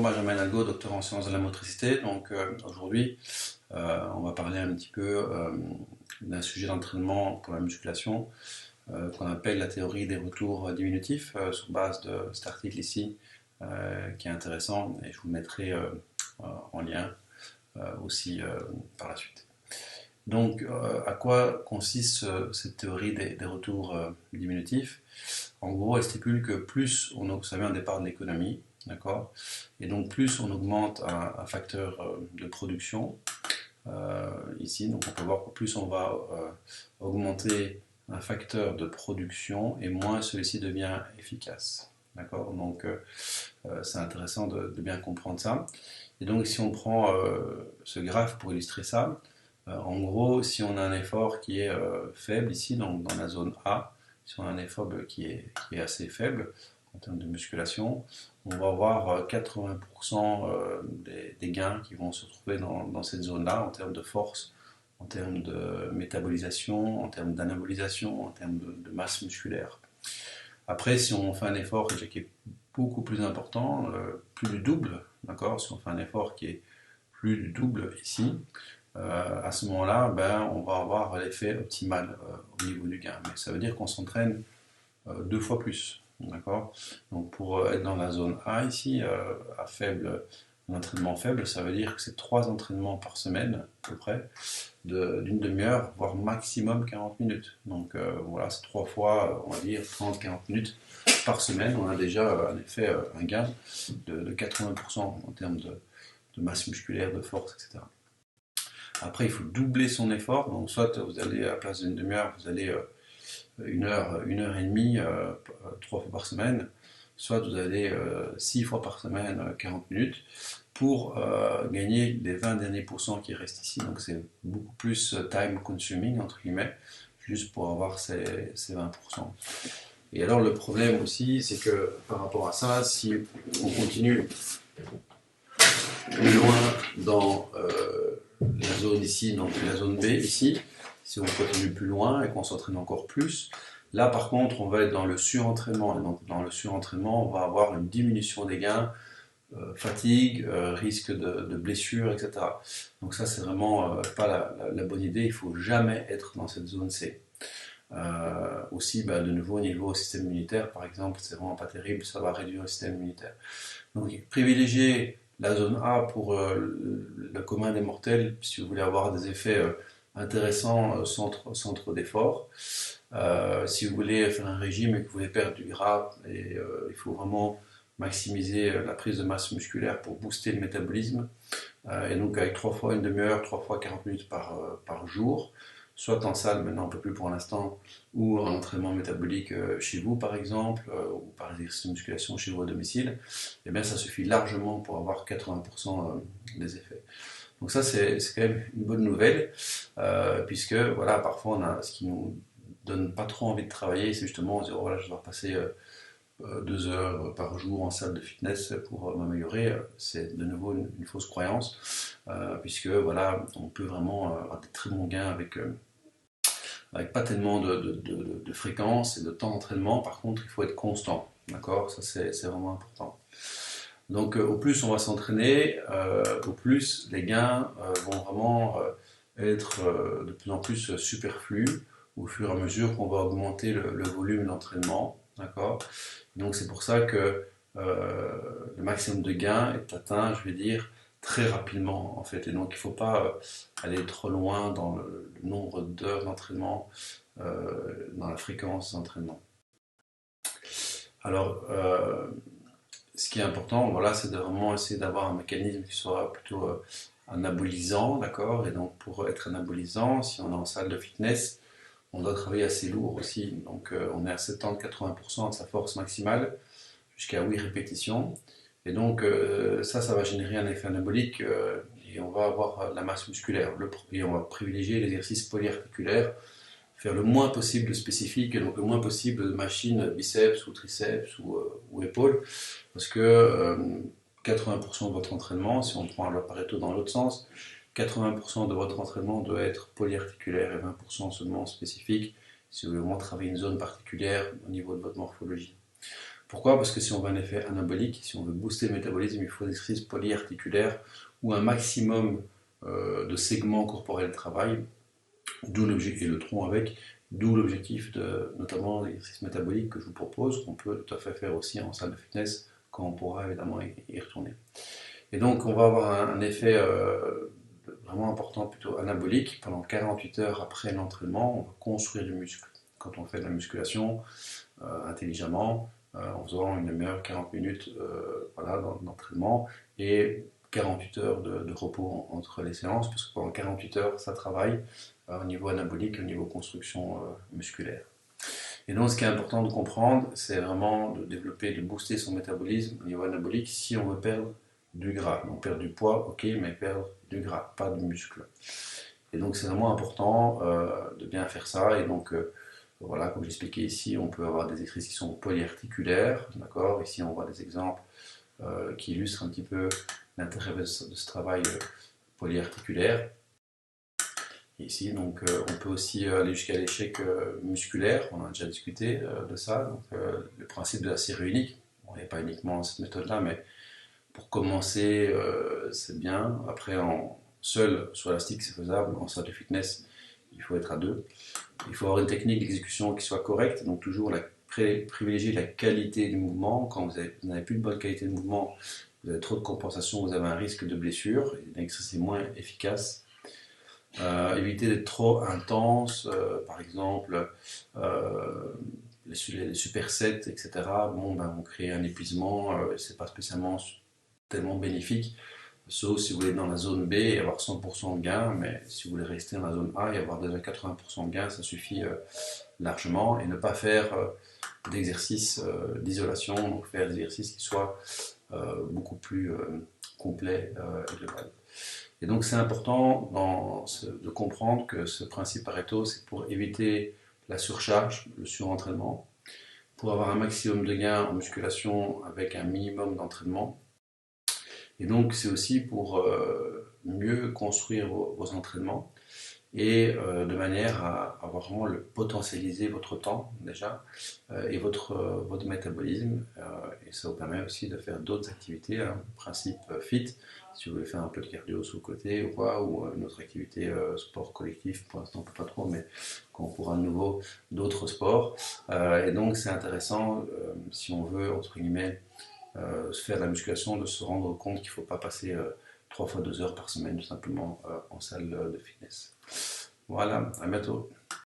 Benjamin Algo, docteur en sciences de la motricité. Aujourd'hui, on va parler un petit peu d'un sujet d'entraînement pour la musculation qu'on appelle la théorie des retours diminutifs sur base de cet article ici qui est intéressant et je vous le mettrai en lien aussi par la suite. Donc, à quoi consiste cette théorie des retours diminutifs? En gros, elle stipule que plus on, vous savez, un départ de l'économie, d'accord, et donc plus on augmente un facteur de production, ici, donc on peut voir que plus on va augmenter un facteur de production et moins celui-ci devient efficace, d'accord. Donc, c'est intéressant de bien comprendre ça. Et donc, si on prend ce graphe pour illustrer ça, en gros, si on a un effort qui est faible ici, donc dans la zone A, si on a un effort qui est assez faible en termes de musculation, on va avoir 80% des gains qui vont se trouver dans cette zone-là en termes de force, en termes de métabolisation, en termes d'anabolisation, en termes de masse musculaire. Après, si on fait un effort qui est beaucoup plus important, plus du double, d'accord, si on fait un effort qui est plus du double ici, à ce moment-là, on va avoir l'effet optimal au niveau du gain. Mais ça veut dire qu'on s'entraîne 2 fois plus. D'accord. Donc pour être dans la zone A ici, à faible, un entraînement faible, ça veut dire que c'est 3 entraînements par semaine, à peu près, d'une demi-heure, voire maximum 40 minutes. Donc voilà, c'est 3 fois, on va dire, 30-40 minutes par semaine. On a déjà en effet un gain de 80% en termes de masse musculaire, de force, etc. Après, il faut doubler son effort. Donc, soit vous allez, à la place d'une demi-heure, vous allez 1 heure et demie, 3 fois par semaine. Soit vous allez 6 fois par semaine, 40 minutes, pour gagner les 20 derniers pourcents qui restent ici. Donc, c'est beaucoup plus time consuming, entre guillemets, juste pour avoir ces 20%. Et alors, le problème aussi, c'est que par rapport à ça, si on continue plus loin dans la zone ici, donc la zone B ici, si on continue plus loin et qu'on s'entraîne encore plus, là par contre on va être dans le surentraînement, et donc dans le surentraînement on va avoir une diminution des gains, fatigue, risque de blessure, etc. Donc ça c'est vraiment pas la bonne idée, il ne faut jamais être dans cette zone C. Aussi de nouveau au niveau système immunitaire par exemple, c'est vraiment pas terrible, ça va réduire le système immunitaire. Donc privilégier la zone A pour le commun des mortels, si vous voulez avoir des effets intéressants centre d'effort. Si vous voulez faire un régime et que vous voulez perdre du gras, il faut vraiment maximiser la prise de masse musculaire pour booster le métabolisme. Et donc avec 3 fois une demi-heure, 3 fois 40 minutes par jour, soit en salle, maintenant on ne peut plus pour l'instant, ou en entraînement métabolique chez vous par exemple, ou par exercice de musculation chez vous à domicile, et bien ça suffit largement pour avoir 80% des effets. Donc ça c'est quand même une bonne nouvelle, puisque voilà, parfois on a ce qui nous donne pas trop envie de travailler, c'est justement on se dit oh, voilà, je dois passer 2 heures par jour en salle de fitness pour m'améliorer. C'est de nouveau une fausse croyance, puisque voilà, on peut vraiment avoir des très bons gains avec pas tellement de fréquence et de temps d'entraînement. Par contre, il faut être constant, d'accord? Ça c'est vraiment important. Donc au plus on va s'entraîner, au plus les gains vont vraiment être de plus en plus superflus au fur et à mesure qu'on va augmenter le volume d'entraînement, d'accord? Donc c'est pour ça que le maximum de gains est atteint, je vais dire, très rapidement en fait. Et donc il ne faut pas aller trop loin dans le nombre d'heures d'entraînement, dans la fréquence d'entraînement. Alors, ce qui est important, voilà, c'est de vraiment essayer d'avoir un mécanisme qui soit plutôt anabolisant, d'accord? Et donc pour être anabolisant, si on est en salle de fitness, on doit travailler assez lourd aussi. Donc on est à 70-80% de sa force maximale, jusqu'à 8 répétitions. Et donc ça va générer un effet anabolique et on va avoir la masse musculaire. Et on va privilégier l'exercice polyarticulaire, faire le moins possible de spécifique, et donc le moins possible de machines biceps ou triceps ou épaules, parce que 80% de votre entraînement, si on prend le Pareto dans l'autre sens, 80% de votre entraînement doit être polyarticulaire et 20% seulement spécifique, si vous voulez vraiment travailler une zone particulière au niveau de votre morphologie. Pourquoi? Parce que si on veut un effet anabolique, si on veut booster le métabolisme, il faut des exercices polyarticulaires ou un maximum de segments corporels de travail, d'où l'objectif, et le tronc avec, d'où l'objectif de notamment l'exercice métabolique que je vous propose, qu'on peut tout à fait faire aussi en salle de fitness quand on pourra évidemment y retourner. Et donc on va avoir un effet vraiment important, plutôt anabolique. Pendant 48 heures après l'entraînement, on va construire du muscle. Quand on fait de la musculation intelligemment, en faisant une demi-heure, 40 minutes voilà, d'entraînement et 48 heures de repos entre les séances, parce que pendant 48 heures, ça travaille au niveau anabolique, au niveau construction musculaire. Et donc, ce qui est important de comprendre, c'est vraiment de développer, de booster son métabolisme au niveau anabolique si on veut perdre du gras. Donc, perdre du poids, ok, mais perdre du gras, pas du muscle. Et donc, c'est vraiment important de bien faire ça. Et donc, voilà, comme j'expliquais ici, on peut avoir des exercices qui sont polyarticulaires, d'accord. Ici, on voit des exemples qui illustrent un petit peu l'intérêt de ce travail polyarticulaire. Ici, donc, on peut aussi aller jusqu'à l'échec musculaire, on a déjà discuté de ça, donc, le principe de la série unique, on n'est pas uniquement cette méthode-là, mais pour commencer, c'est bien. Après, seul sur élastique, c'est faisable, en salle de fitness, il faut être à deux. Il faut avoir une technique d'exécution qui soit correcte, donc toujours privilégier la qualité du mouvement. Quand vous n'avez plus de bonne qualité de mouvement, vous avez trop de compensation, vous avez un risque de blessure, et donc ça c'est moins efficace. Éviter d'être trop intense, par exemple les supersets, etc. Bon, ben, vont créer un épuisement, c'est pas spécialement tellement bénéfique, sauf si vous voulez être dans la zone B et avoir 100% de gain, mais si vous voulez rester dans la zone A et avoir déjà 80% de gain, ça suffit largement, et ne pas faire d'exercices d'isolation, donc faire des exercices qui soient beaucoup plus complets et globaux. Et donc c'est important de comprendre que ce principe Pareto, c'est pour éviter la surcharge, le surentraînement, pour avoir un maximum de gains en musculation avec un minimum d'entraînement. Et donc c'est aussi pour mieux construire vos entraînements et de manière à vraiment potentialiser votre temps déjà et votre métabolisme. Et ça vous permet aussi de faire d'autres activités, hein, principe fit, si vous voulez faire un peu de cardio sur le côté ou quoi, ou une autre activité sport collectif, pour l'instant on ne peut pas trop, mais quand on pourra de nouveau d'autres sports. Et donc c'est intéressant, si on veut, entre guillemets, faire de la musculation, de se rendre compte qu'il ne faut pas passer 3 fois 2 heures par semaine tout simplement en salle de fitness. Voilà, à bientôt.